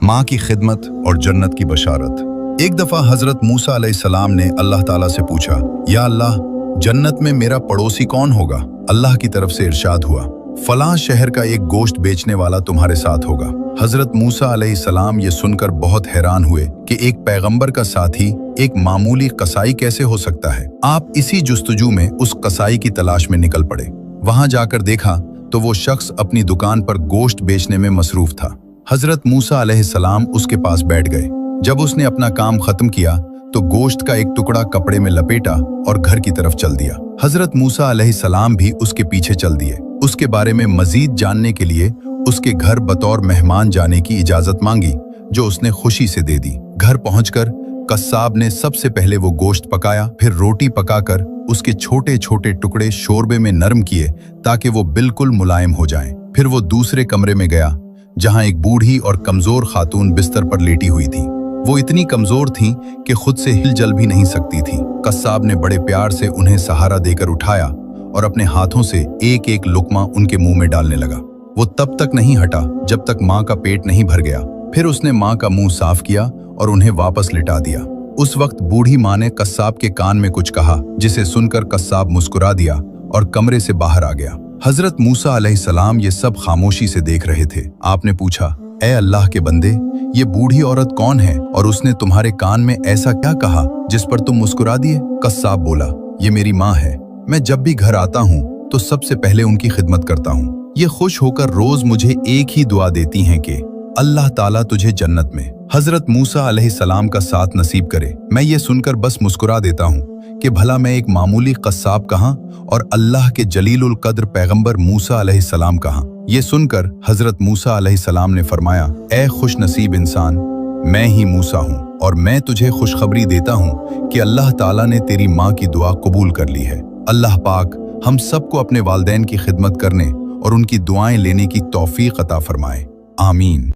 माँ की खिदमत और जन्नत की बशारत। एक दफा हजरत मूसा अलैहिस्सलाम ने अल्लाह ताला से पूछा, या अल्लाह, जन्नत में मेरा पड़ोसी कौन होगा? अल्लाह की तरफ से इरशाद हुआ, फलां शहर का एक गोश्त बेचने वाला तुम्हारे साथ होगा। हजरत मूसा अलैहिस्सलाम ये सुनकर बहुत हैरान हुए कि एक पैगंबर का साथी एक मामूली कसाई कैसे हो सकता है। आप इसी जुस्तजू में उस कसाई की तलाश में निकल पड़े। वहां जाकर देखा तो वो शख्स अपनी दुकान पर गोश्त बेचने में मसरूफ था। हजरत मूसा अलैहिस्सलाम उसके पास बैठ गए। जब उसने अपना काम खत्म किया तो गोश्त का एक टुकड़ा कपड़े में लपेटा और घर की तरफ चल दिया। हजरत मूसा अलैहिस्सलाम भी उसके पीछे चल दिए। उसके बारे में मजीद जानने के लिए उसके घर बतौर मेहमान जाने की इजाजत मांगी, जो उसने खुशी से दे दी। घर पहुंचकर कस्साब ने सबसे पहले वो गोश्त पकाया, फिर रोटी पकाकर उसके छोटे छोटे टुकड़े शोरबे में नरम किए ताकि वो बिल्कुल मुलायम हो जाएं। फिर वो दूसरे कमरे में गया जहां एक बूढ़ी और कमजोर खातून बिस्तर पर लेटी हुई थी। वो इतनी कमजोर थीं कि खुद से हिल-जल भी नहीं सकती थीं। कस्साब ने बड़े प्यार से उन्हें सहारा देकर उठाया और अपने हाथों से एक एक लुकमा उनके मुंह में डालने लगा। वो तब तक नहीं हटा जब तक माँ का पेट नहीं भर गया। फिर उसने माँ का मुंह साफ किया और उन्हें वापस लिटा दिया। उस वक्त बूढ़ी माँ ने कस्साब के कान में कुछ कहा, जिसे सुनकर कस्साब मुस्कुरा दिया और कमरे से बाहर आ गया। हजरत मूसा अलैहिस्सलाम ये सब खामोशी से देख रहे थे। आपने पूछा, ए अल्लाह के बंदे, ये बूढ़ी औरत कौन है और उसने तुम्हारे कान में ऐसा क्या कहा जिस पर तुम मुस्कुरा दिए? कस्साब बोला, ये मेरी माँ है। मैं जब भी घर आता हूँ तो सबसे पहले उनकी खिदमत करता हूँ। ये खुश होकर रोज मुझे एक ही दुआ देती हैं कि अल्लाह ताला तुझे जन्नत में हजरत मूसा अलैहिस्सलाम का साथ नसीब करे। मैं ये सुनकर बस मुस्कुरा देता हूँ कि भला मैं एक मामूली कस्साब कहाँ और अल्लाह के जलीलुल कद्र पैगंबर मूसा अलैहिस्सलाम कहाँ। ये सुनकर हजरत मूसा अलैहिस्सलाम ने फरमाया, ए खुश नसीब इंसान, मैं ही मूसा हूँ और मैं तुझे खुशखबरी देता हूँ कि अल्लाह ताला ने तेरी माँ की दुआ कबूल कर ली है। अल्लाह पाक हम सबको अपने वालिदैन की खिदमत करने और उनकी दुआएं लेने की तौफीक अता फरमाए। आमीन।